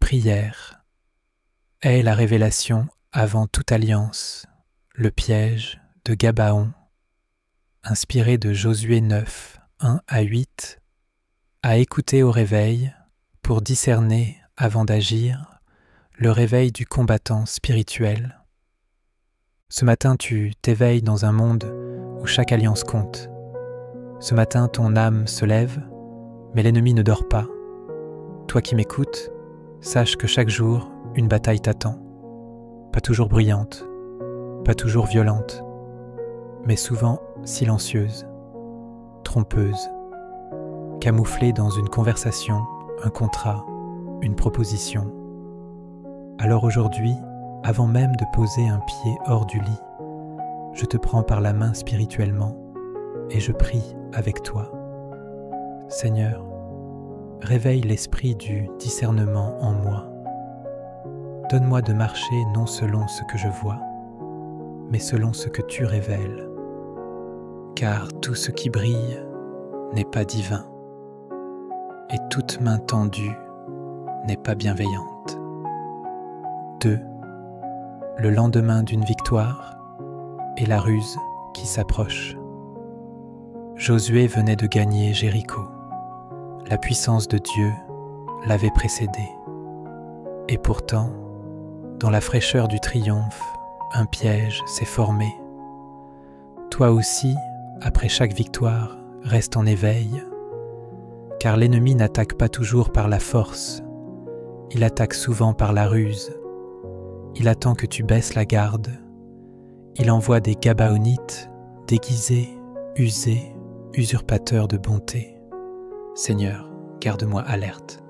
prière est la révélation avant toute alliance, le piège de Gabaon, inspiré de Josué 9, 1 à 8, à écouter au réveil pour discerner avant d'agir le réveil du combattant spirituel. Ce matin, tu t'éveilles dans un monde où chaque alliance compte. Ce matin, ton âme se lève, mais l'ennemi ne dort pas. Toi qui m'écoutes, sache que chaque jour, une bataille t'attend. Pas toujours bruyante, pas toujours violente, mais souvent silencieuse, trompeuse, camouflée dans une conversation, un contrat, une proposition. Alors aujourd'hui, avant même de poser un pied hors du lit, je te prends par la main spirituellement et je prie avec toi. Seigneur, réveille l'esprit du discernement en moi. Donne-moi de marcher non selon ce que je vois, mais selon ce que tu révèles. Car tout ce qui brille n'est pas divin, et toute main tendue n'est pas bienveillante. 2. Le lendemain d'une victoire et la ruse qui s'approche. Josué venait de gagner Jéricho. La puissance de Dieu l'avait précédé. Et pourtant, dans la fraîcheur du triomphe, un piège s'est formé. Toi aussi, après chaque victoire, reste en éveil, car l'ennemi n'attaque pas toujours par la force, il attaque souvent par la ruse. Il attend que tu baisses la garde. Il envoie des Gabaonites déguisés, usés, usurpateurs de bonté. Seigneur, garde-moi alerte.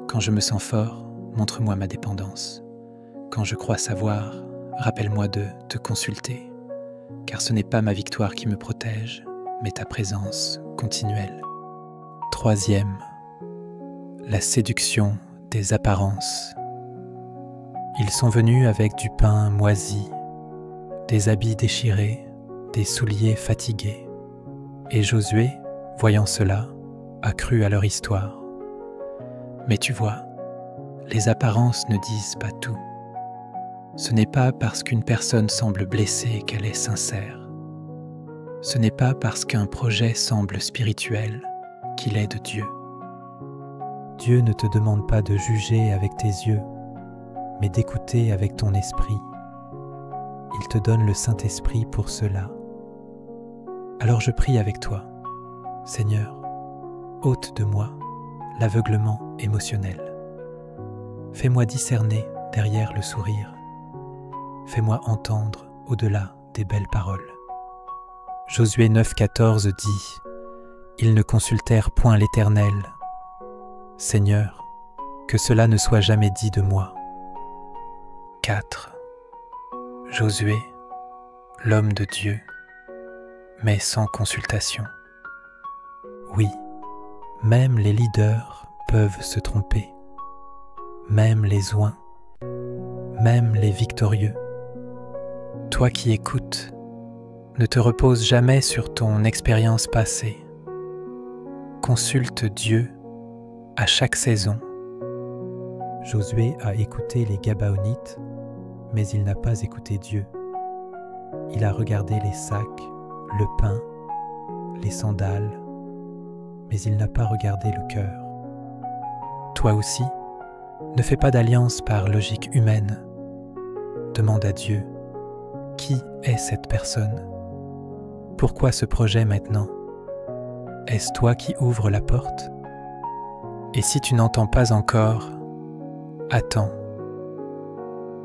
Quand je me sens fort, montre-moi ma dépendance. Quand je crois savoir, rappelle-moi de te consulter, car ce n'est pas ma victoire qui me protège, mais ta présence continuelle. 3. La séduction des apparences. Ils sont venus avec du pain moisi, des habits déchirés, des souliers fatigués. Et Josué, voyant cela, a cru à leur histoire. Mais tu vois, les apparences ne disent pas tout. Ce n'est pas parce qu'une personne semble blessée qu'elle est sincère. Ce n'est pas parce qu'un projet semble spirituel qu'il est de Dieu. Dieu ne te demande pas de juger avec tes yeux, mais d'écouter avec ton esprit. Il te donne le Saint-Esprit pour cela. Alors je prie avec toi, Seigneur, ôte de moi l'aveuglement émotionnel. Fais-moi discerner derrière le sourire. Fais-moi entendre au-delà des belles paroles. Josué 9,14 dit « Ils ne consultèrent point l'Éternel. Seigneur, que cela ne soit jamais dit de moi. » 4. Josué, l'homme de Dieu, mais sans consultation. Oui, même les leaders peuvent se tromper, même les oints, même les victorieux. Toi qui écoutes, ne te repose jamais sur ton expérience passée. Consulte Dieu à chaque saison. Josué a écouté les Gabaonites, mais il n'a pas écouté Dieu. Il a regardé les sacs, le pain, les sandales, mais il n'a pas regardé le cœur. Toi aussi, ne fais pas d'alliance par logique humaine. Demande à Dieu, qui est cette personne? Pourquoi ce projet maintenant? Est-ce toi qui ouvres la porte? Et si tu n'entends pas encore, attends.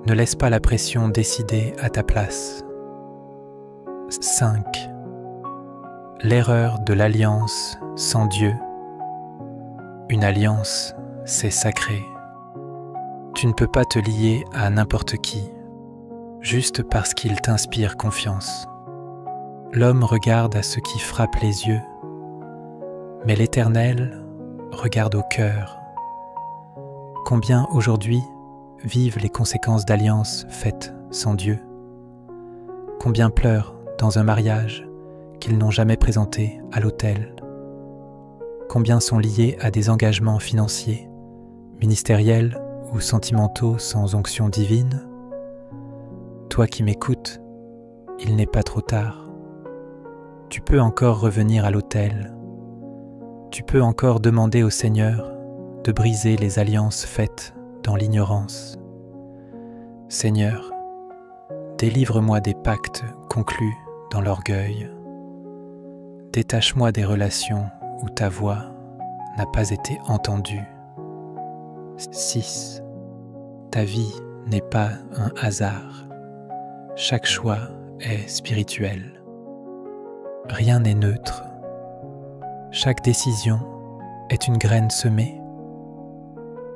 Ne laisse pas la pression décider à ta place. 5. L'erreur de l'alliance sans Dieu. Une alliance, c'est sacré. Tu ne peux pas te lier à n'importe qui, juste parce qu'il t'inspire confiance. L'homme regarde à ce qui frappe les yeux, mais l'Éternel regarde au cœur. Combien aujourd'hui vivent les conséquences d'alliances faites sans Dieu? Combien pleurent dans un mariage qu'ils n'ont jamais présenté à l'autel? Combien sont liés à des engagements financiers, ministériels ou sentimentaux sans onction divine, toi qui m'écoutes, il n'est pas trop tard. Tu peux encore revenir à l'autel. Tu peux encore demander au Seigneur de briser les alliances faites dans l'ignorance. Seigneur, délivre-moi des pactes conclus dans l'orgueil. Détache-moi des relations où ta voix n'a pas été entendue. 6. Ta vie n'est pas un hasard. Chaque choix est spirituel. Rien n'est neutre. Chaque décision est une graine semée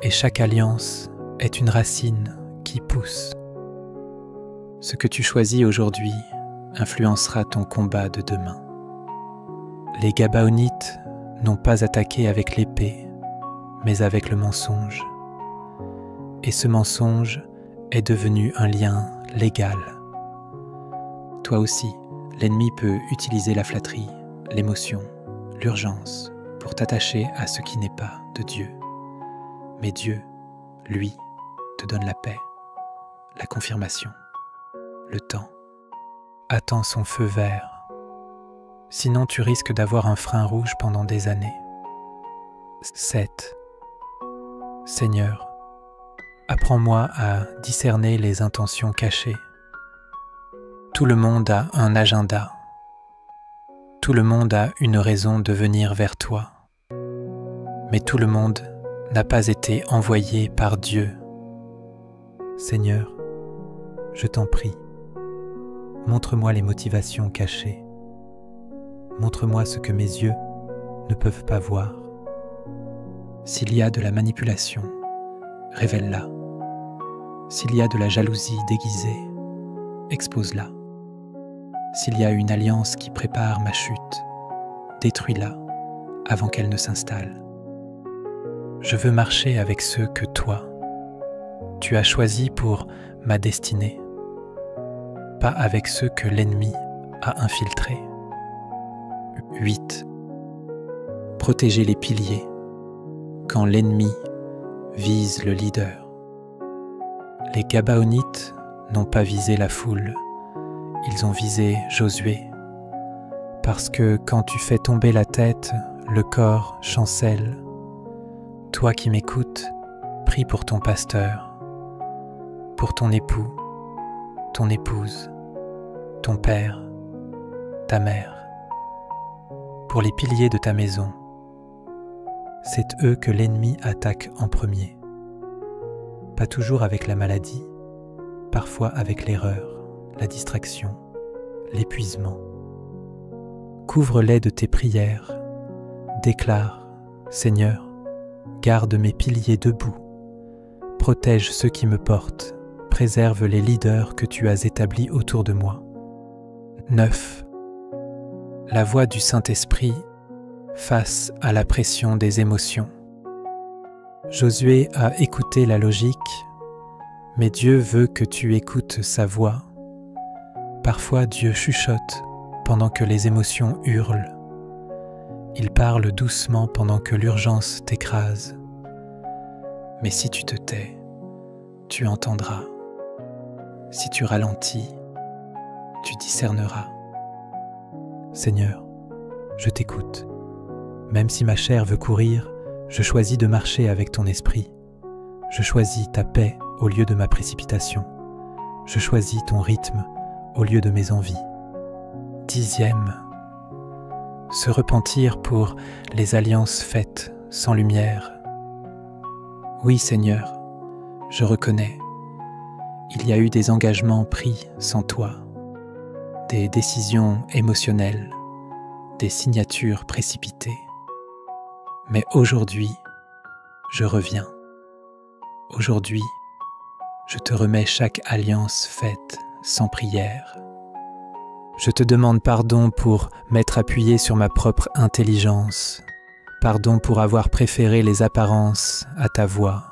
et chaque alliance est une racine qui pousse. Ce que tu choisis aujourd'hui influencera ton combat de demain. Les Gabaonites n'ont pas attaqué avec l'épée, mais avec le mensonge. Et ce mensonge est devenu un lien légal. Toi aussi, l'ennemi peut utiliser la flatterie, l'émotion, l'urgence pour t'attacher à ce qui n'est pas de Dieu. Mais Dieu, lui, te donne la paix, la confirmation, le temps. Attends son feu vert. Sinon tu risques d'avoir un frein rouge pendant des années. 7. Seigneur, apprends-moi à discerner les intentions cachées. Tout le monde a un agenda. Tout le monde a une raison de venir vers toi. Mais tout le monde n'a pas été envoyé par Dieu. Seigneur, je t'en prie, montre-moi les motivations cachées. Montre-moi ce que mes yeux ne peuvent pas voir. S'il y a de la manipulation, révèle-la. S'il y a de la jalousie déguisée, expose-la. S'il y a une alliance qui prépare ma chute, détruis-la avant qu'elle ne s'installe. Je veux marcher avec ceux que toi, tu as choisis pour ma destinée, pas avec ceux que l'ennemi a infiltrés. 8. Protéger les piliers quand l'ennemi vise le leader. Les Gabaonites n'ont pas visé la foule, ils ont visé Josué. Parce que quand tu fais tomber la tête, le corps chancelle. Toi qui m'écoutes, prie pour ton pasteur, pour ton époux, ton épouse, ton père, ta mère, pour les piliers de ta maison. C'est eux que l'ennemi attaque en premier. Pas toujours avec la maladie, parfois avec l'erreur, la distraction, l'épuisement. Couvre-les de tes prières. Déclare, Seigneur, garde mes piliers debout. Protège ceux qui me portent. Préserve les leaders que tu as établis autour de moi. 9. La voix du Saint-Esprit face à la pression des émotions. Josué a écouté la logique, mais Dieu veut que tu écoutes sa voix. Parfois Dieu chuchote pendant que les émotions hurlent. Il parle doucement pendant que l'urgence t'écrase. Mais si tu te tais, tu entendras. Si tu ralentis, tu discerneras. Seigneur, je t'écoute. Même si ma chair veut courir, je choisis de marcher avec ton esprit. Je choisis ta paix au lieu de ma précipitation. Je choisis ton rythme au lieu de mes envies. 10. Se repentir pour les alliances faites sans lumière. Oui, Seigneur, je reconnais. Il y a eu des engagements pris sans toi, des décisions émotionnelles, des signatures précipitées. Mais aujourd'hui, je reviens. Aujourd'hui, je te remets chaque alliance faite sans prière. Je te demande pardon pour m'être appuyé sur ma propre intelligence. Pardon pour avoir préféré les apparences à ta voix.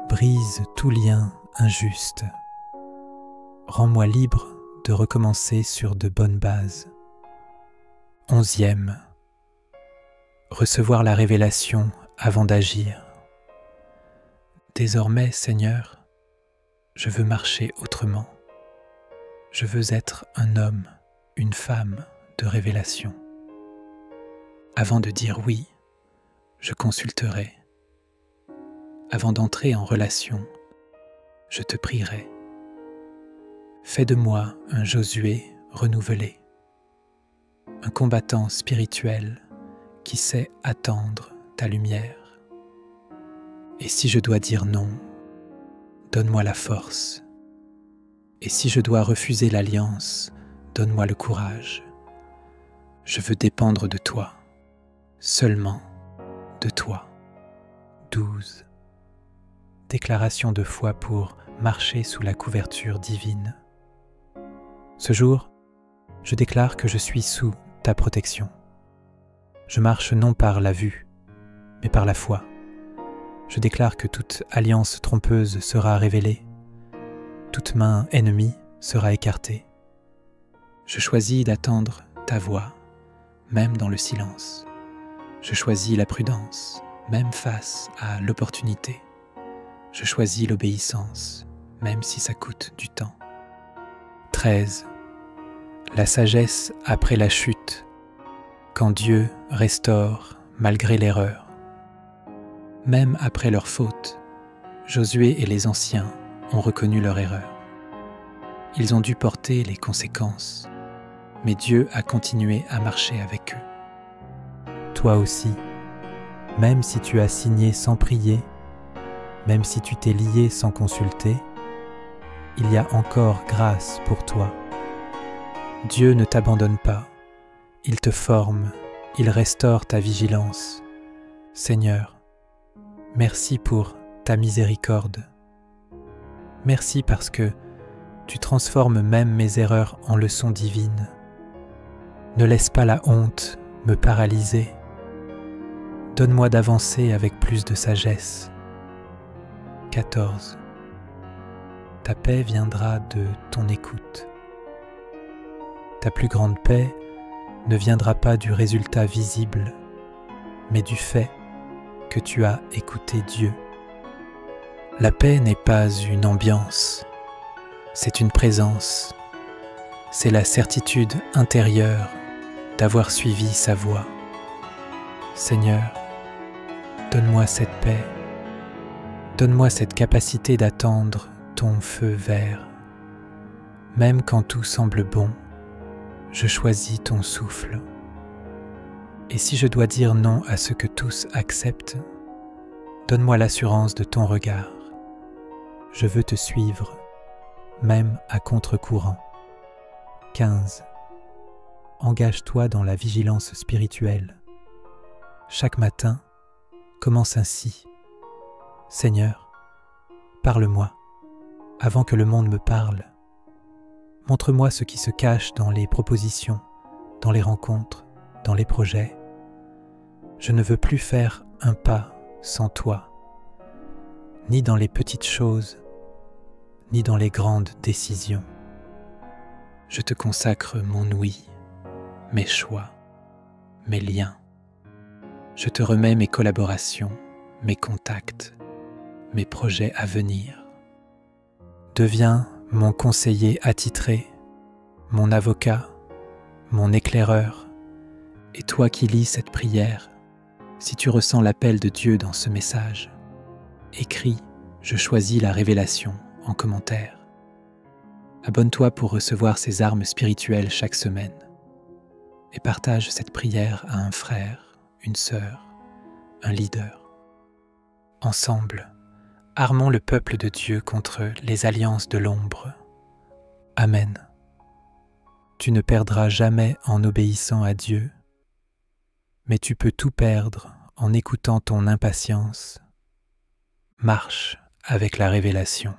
Brise tout lien injuste. Rends-moi libre de recommencer sur de bonnes bases. 11. Recevoir la révélation avant d'agir. Désormais, Seigneur, je veux marcher autrement. Je veux être un homme, une femme de révélation. Avant de dire oui, je consulterai. Avant d'entrer en relation, je te prierai. Fais de moi un Josué renouvelé, un combattant spirituel qui sait attendre ta lumière. Et si je dois dire non, donne-moi la force. Et si je dois refuser l'alliance, donne-moi le courage. Je veux dépendre de toi, seulement de toi. 12. Déclaration de foi pour marcher sous la couverture divine. Ce jour, je déclare que je suis sous ta protection. Je marche non par la vue, mais par la foi. Je déclare que toute alliance trompeuse sera révélée, toute main ennemie sera écartée. Je choisis d'attendre ta voix, même dans le silence. Je choisis la prudence, même face à l'opportunité. Je choisis l'obéissance, même si ça coûte du temps. 13. La sagesse après la chute, quand Dieu restaure malgré l'erreur. Même après leur faute, Josué et les anciens ont reconnu leur erreur. Ils ont dû porter les conséquences, mais Dieu a continué à marcher avec eux. Toi aussi, même si tu as signé sans prier, même si tu t'es lié sans consulter, il y a encore grâce pour toi. Dieu ne t'abandonne pas, il te forme, il restaure ta vigilance. Seigneur, merci pour ta miséricorde. Merci parce que tu transformes même mes erreurs en leçons divines. Ne laisse pas la honte me paralyser. Donne-moi d'avancer avec plus de sagesse. 14. Ta paix viendra de ton écoute. Ta plus grande paix ne viendra pas du résultat visible, mais du fait que tu as écouté Dieu. La paix n'est pas une ambiance, c'est une présence. C'est la certitude intérieure d'avoir suivi sa voie. Seigneur, donne-moi cette paix. Donne-moi cette capacité d'attendre ton feu vert. Même quand tout semble bon, je choisis ton souffle. Et si je dois dire non à ce que tous acceptent, donne-moi l'assurance de ton regard. Je veux te suivre, même à contre-courant. 15. Engage-toi dans la vigilance spirituelle. Chaque matin, commence ainsi. Seigneur, parle-moi, avant que le monde me parle. Montre-moi ce qui se cache dans les propositions, dans les rencontres, dans les projets. Je ne veux plus faire un pas sans toi, ni dans les petites choses, ni dans les grandes décisions. Je te consacre mon oui, mes choix, mes liens. Je te remets mes collaborations, mes contacts, mes projets à venir. Deviens mon conseiller attitré, mon avocat, mon éclaireur, et toi qui lis cette prière, si tu ressens l'appel de Dieu dans ce message, écris « Je choisis la révélation » en commentaire. Abonne-toi pour recevoir ces armes spirituelles chaque semaine et partage cette prière à un frère, une sœur, un leader. Ensemble, armons le peuple de Dieu contre les alliances de l'ombre. Amen. Tu ne perdras jamais en obéissant à Dieu, mais tu peux tout perdre en écoutant ton impatience. Marche avec la révélation.